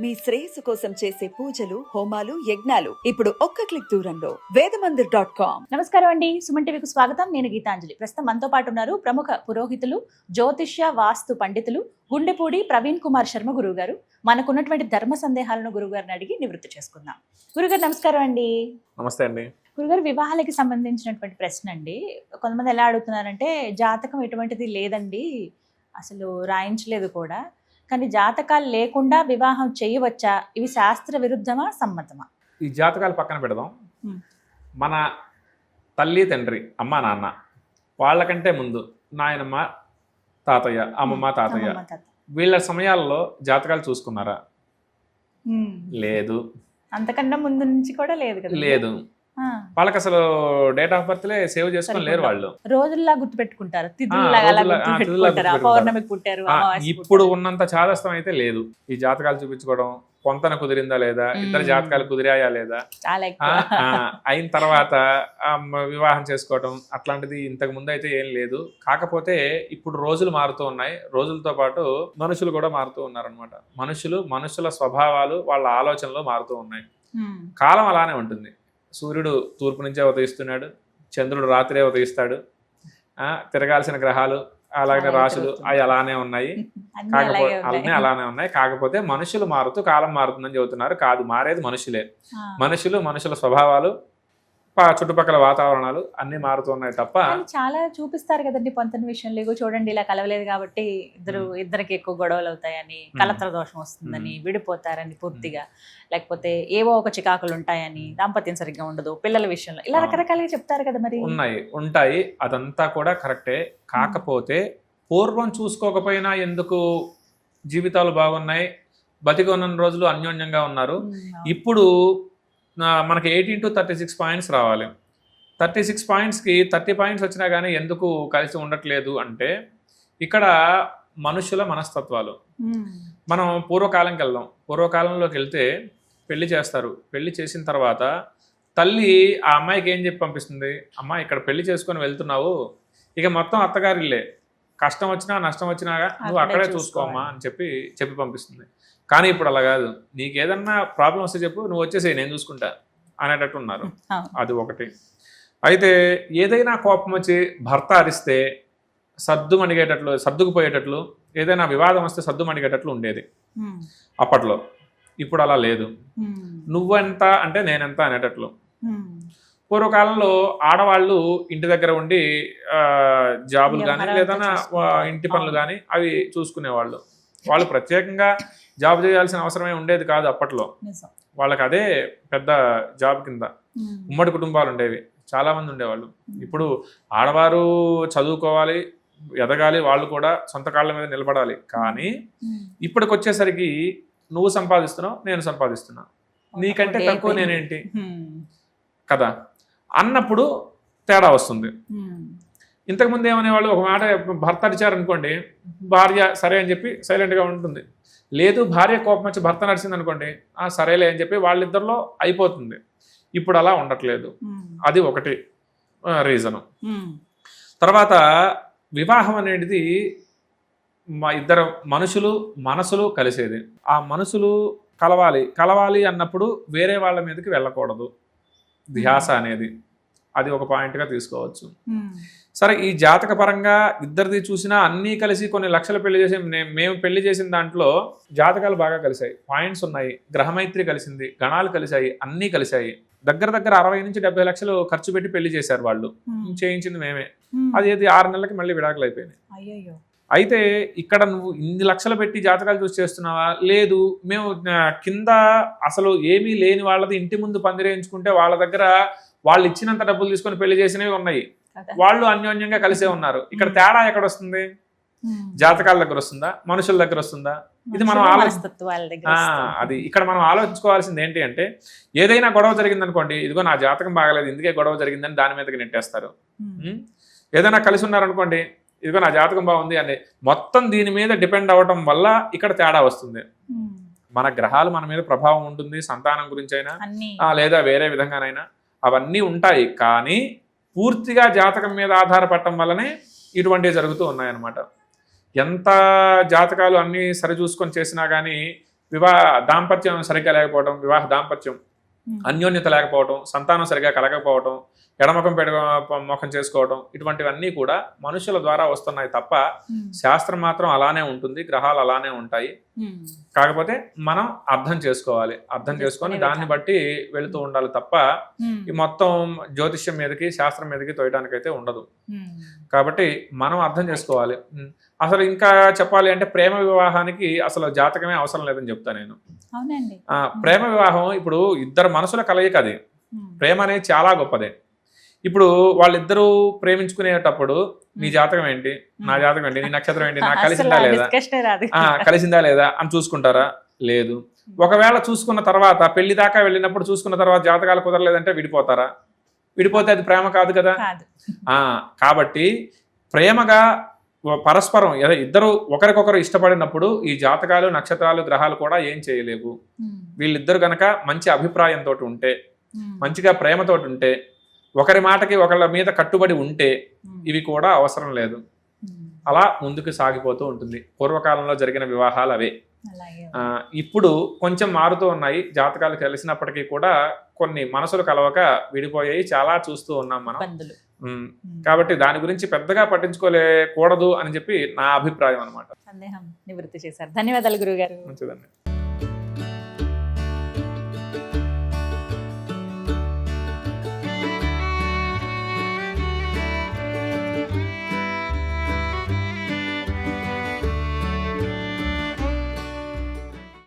మీ శ్రేయస్సు కోసం చేసే పూజలు హోమాలు యజ్ఞాలు ఇప్పుడు ఒక్క క్లిక్ దూరంలో వేదమందిర్.com. నమస్కారం అండి, సుమన్ టీవీకి స్వాగతం. నేను గీతాంజలి. ప్రస్తుతం మనతో పాటు ఉన్నారు ప్రముఖ పురోహితులు, జ్యోతిష్య వాస్తు పండితులు గుండెపూడి ప్రవీణ్ కుమార్ శర్మ గురువు గారు. మనకున్నటువంటి ధర్మ సందేహాలను గురువు గారిని అడిగి నివృత్తి చేసుకుందాం. గురుగారు నమస్కారం అండి. నమస్తే అండి. గురుగారు, వివాహాలకి సంబంధించినటువంటి ప్రశ్న అండి. కొంతమంది ఎలా అడుగుతున్నారంటే, జాతకం ఎటువంటిది లేదండి, అసలు రాయించలేదు కూడా, కానీ జాతకాలు లేకుండా వివాహం చేయవచ్చా? ఇవి శాస్త్ర విరుద్ధమా, సమ్మతమా? ఈ జాతకాలు పక్కన పెడదాం. మన తల్లి తండ్రి అమ్మ నాన్న వాళ్ళకంటే ముందు నాయనమ్మ తాతయ్య అమ్మమ్మ తాతయ్య వీళ్ళ సమయాల్లో జాతకాలు చూసుకున్నారా? లేదు. అంతకన్నా ముందు నుంచి కూడా లేదు కదా? లేదు. వాళ్ళకి అసలు డేట్ ఆఫ్ బర్త్ లే సేవ్ చేసుకొని లేరు. వాళ్ళు రోజుల్లా గుర్తు పెట్టుకుంటారు, ఇప్పుడు ఉన్నంత చాదస్తం అయితే లేదు. ఈ జాతకాలు చూపించుకోవడం, పొంతన కుదిరిందా లేదా, ఇద్దరు జాతకాలు కుదిరాయా లేదా, అయిన తర్వాత వివాహం చేసుకోవడం అట్లాంటిది ఇంతకు ముందు అయితే ఏం లేదు. కాకపోతే ఇప్పుడు రోజులు మారుతూ ఉన్నాయి, రోజులతో పాటు మనుషులు కూడా మారుతూ ఉన్నారనమాట. మనుషుల స్వభావాలు, వాళ్ళ ఆలోచనలు మారుతూ ఉన్నాయి. కాలం అలానే ఉంటుంది. సూర్యుడు తూర్పు నుంచే ఉదయిస్తున్నాడు, చంద్రుడు రాత్రే ఉదయిస్తాడు, తిరగాల్సిన గ్రహాలు అలాగే రాశులు అవి అలానే ఉన్నాయి. అలానే ఉన్నాయి. కాకపోతే మనుషులు మారుతూ కాలం మారుతుందని చెబుతున్నారు. కాదు, మారేది మనుషులే. మనుషుల స్వభావాలు, చుట్టుపక్కల వాతావరణాలు అన్ని మారుతున్నాయి తప్ప. చాలా చూపిస్తారు కదండి పొంతన విషయంలో. చూడండి, ఇలా కలవలేదు కాబట్టి ఇద్దరికి ఎక్కువ గొడవలు అవుతాయని, కలత్ర దోషం వస్తుందని, విడిపోతారని పూర్తిగా, లేకపోతే ఏవో ఒక చికాకులు ఉంటాయని, దాంపత్యం సరిగ్గా ఉండదు పిల్లల విషయంలో, ఇలా రకరకాలుగా చెప్తారు కదా. మరి ఉంటాయి, అదంతా కూడా కరెక్టే. కాకపోతే పూర్వం చూసుకోకపోయినా ఎందుకు జీవితాలు బాగున్నాయి, బతికి ఉన్న రోజులు అన్యోన్యంగా ఉన్నారు. ఇప్పుడు మనకి 18 to 36 పాయింట్స్ రావాలి. 36 పాయింట్స్కి 30 పాయింట్స్ వచ్చినా కానీ ఎందుకు కలిసి ఉండట్లేదు అంటే, ఇక్కడ మనుషుల మనస్తత్వాలు. మనం పూర్వకాలంకి వెళ్దాం. పూర్వకాలంలోకి వెళ్తే పెళ్లి చేస్తారు. పెళ్లి చేసిన తర్వాత తల్లి ఆ అమ్మాయికి ఏం చెప్పి పంపిస్తుంది? అమ్మ, ఇక్కడ పెళ్లి చేసుకొని వెళ్తున్నావు, ఇక మొత్తం అత్తగారిల్లే, కష్టం వచ్చినా నష్టం వచ్చినా నువ్వు అక్కడే చూసుకోమ్మా అని చెప్పి పంపిస్తుంది. కానీ ఇప్పుడు అలా కాదు. నీకు ఏదన్నా ప్రాబ్లం వస్తే చెప్పు, నువ్వు వచ్చేసేయి, నేను చూసుకుంటా అనేటట్టు ఉన్నారు. అది ఒకటి. అయితే ఏదైనా కోపం వచ్చి భర్త అరిస్తే సర్దుకుపోయేటట్లు, ఏదైనా వివాదం వస్తే సర్దుమణిగేటట్లు ఉండేది అప్పట్లో. ఇప్పుడు అలా లేదు. నువ్వెంత అంటే నేనెంత అనేటట్లు. పూర్వకాలంలో ఆడవాళ్ళు ఇంటి దగ్గర ఉండి జాబులు కానీ లేదన్నా ఇంటి పనులు కానీ అవి చూసుకునేవాళ్ళు. వాళ్ళు ప్రత్యేకంగా జాబ్ చేయాల్సిన అవసరమే ఉండేది కాదు అప్పట్లో. వాళ్ళకి అదే పెద్ద జాబ్ కింద. ఉమ్మడి కుటుంబాలు ఉండేవి, చాలా మంది ఉండేవాళ్ళు. ఇప్పుడు ఆడవారు చదువుకోవాలి, ఎదగాలి, వాళ్ళు కూడా సొంత కాళ్ళ మీద నిలబడాలి. కానీ ఇప్పటికి వచ్చేసరికి నువ్వు సంపాదిస్తున్నావు, నేను సంపాదిస్తున్నా, నీకంటే తక్కువ నేనేంటి కదా అన్నప్పుడు తేడా వస్తుంది. ఇంతకుముందు ఏమనేవాళ్ళు, ఒక మాట భర్త అరిచారనుకోండి, భార్య సరే అని చెప్పి సైలెంట్గా ఉంటుంది. లేదు, భార్య కోపం వచ్చి భర్త నడిచింది అనుకోండి, సరేలే అని చెప్పి వాళ్ళిద్దరిలో అయిపోతుంది. ఇప్పుడు అలా ఉండట్లేదు. అది ఒకటి రీజను. తర్వాత వివాహం అనేది ఇద్దరు మనసులు కలిసేది. ఆ మనసులు కలవాలి అన్నప్పుడు వేరే వాళ్ళ మీదకి వెళ్ళకూడదు. ధ్యాస అనేది అది ఒక పాయింట్గా తీసుకోవచ్చు. సరే, ఈ జాతక పరంగా ఇద్దరిది చూసినా అన్నీ కలిసి కొన్ని లక్షలు పెళ్లి చేసి మేము పెళ్లి చేసిన దాంట్లో జాతకాలు బాగా కలిసాయి, పాయింట్స్ ఉన్నాయి, గ్రహమైత్రి కలిసింది, గణాలు కలిసాయి, అన్నీ కలిసాయి. దగ్గర 60 నుంచి 70 లక్షలు ఖర్చు పెట్టి పెళ్లి చేశారు వాళ్ళు. చేయించింది మేమే. అది 6 నెలలకి మళ్ళీ విడాకులు అయిపోయినాయి. అయితే ఇక్కడ నువ్వు ఇన్ని లక్షలు పెట్టి జాతకాలు చూసి చేస్తున్నావా? లేదు, మేము కింద అసలు ఏమీ లేని వాళ్ళది ఇంటి ముందు పందిరేయించుకుంటే వాళ్ళ దగ్గర వాళ్ళు ఇచ్చినంత డబ్బులు తీసుకొని పెళ్లి చేసినవి ఉన్నాయి. వాళ్ళు అన్యోన్యంగా కలిసే ఉన్నారు. ఇక్కడ తేడా ఎక్కడ వస్తుంది? జాతకాల దగ్గర వస్తుందా, మనుషుల దగ్గర వస్తుందా? ఇది మనం అది ఇక్కడ మనం ఆలోచించుకోవాల్సింది ఏంటి అంటే, ఏదైనా గొడవ జరిగిందనుకోండి, ఇదిగో నా జాతకం బాగలేదు ఇందుకే గొడవ జరిగిందని దాని మీదకి నెట్టేస్తారు. ఏదైనా కలిసి ఉన్నారనుకోండి, ఇదిగో నా జాతకం బాగుంది అని మొత్తం దీని మీద డిపెండ్ అవ్వటం వల్ల ఇక్కడ తేడా వస్తుంది. మన గ్రహాలు మన మీద ప్రభావం ఉంటుంది, సంతానం గురించి అయినా లేదా వేరే విధంగానైనా అవన్నీ ఉంటాయి. కానీ పూర్తిగా జాతకం మీద ఆధారపడటం వల్లనే ఇటువంటివి జరుగుతూ ఉన్నాయన్నమాట. ఎంత జాతకాలు అన్నీ సరిచూసుకొని చేసినా కానీ దాంపత్యం సరిగ్గా లేకపోవడం, వివాహ దాంపత్యం అన్యోన్యత లేకపోవడం, సంతానం సరిగా కలగకపోవడం, ఎడమకం ముఖం చేసుకోవడం, ఇటువంటివన్నీ కూడా మనుషుల ద్వారా వస్తున్నాయి తప్ప శాస్త్రం మాత్రం అలానే ఉంటుంది, గ్రహాలు అలానే ఉంటాయి. కాకపోతే మనం అర్థం చేసుకోవాలి, అర్థం చేసుకొని దాన్ని బట్టి వెళుతూ ఉండాలి తప్ప ఈ మొత్తం జ్యోతిష్యం మీదకి శాస్త్రం మీదకి తోయడానికైతే ఉండదు. కాబట్టి మనం అర్థం చేసుకోవాలి. అసలు ఇంకా చెప్పాలి అంటే ప్రేమ వివాహానికి అసలు జాతకమే అవసరం లేదని చెప్తా నేను. ప్రేమ వివాహం ఇప్పుడు ఇద్దరు మనసుల కలయిక, అది ప్రేమ అనేది చాలా గొప్పదే. ఇప్పుడు వాళ్ళిద్దరూ ప్రేమించుకునేటప్పుడు నీ జాతకం ఏంటి, నా జాతకం ఏంటి, నీ నక్షత్రం ఏంటి, నాకు కలిసిందా లేదా అని చూసుకుంటారా? లేదు. ఒకవేళ చూసుకున్న తర్వాత పెళ్లి దాకా వెళ్ళినప్పుడు చూసుకున్న తర్వాత జాతకాలు కుదరలేదంటే విడిపోతారా? విడిపోతే అది ప్రేమ కాదు కదా. కాబట్టి ప్రేమగా పరస్పరం ఇద్దరు ఒకరికొకరు ఇష్టపడినప్పుడు ఈ జాతకాలు, నక్షత్రాలు, గ్రహాలు కూడా ఏం చేయలేవు. వీళ్ళిద్దరు గనక మంచి అభిప్రాయంతో ఉంటే, మంచిగా ప్రేమతోటి ఉంటే, ఒకరి మాటకి ఒకళ్ళ మీద కట్టుబడి ఉంటే ఇవి కూడా అవసరం లేదు. అలా ముందుకు సాగిపోతూ ఉంటుంది. పూర్వకాలంలో జరిగిన వివాహాలు అవే. ఇప్పుడు కొంచెం మారుతూ ఉన్నాయి. జాతకాలు కలిసినప్పటికీ కూడా కొన్ని మనసులు కలవక విడిపోయాయి, చాలా చూస్తూ ఉన్నాం మనం. కాబట్టి దాని గురించి పెద్దగా పట్టించుకోలేకూడదు అని చెప్పి నా అభిప్రాయం అన్నమాట. సందేహం నివృత్తి చేశారు. ధన్యవాదాలు గురుగారు. మంచిదండి.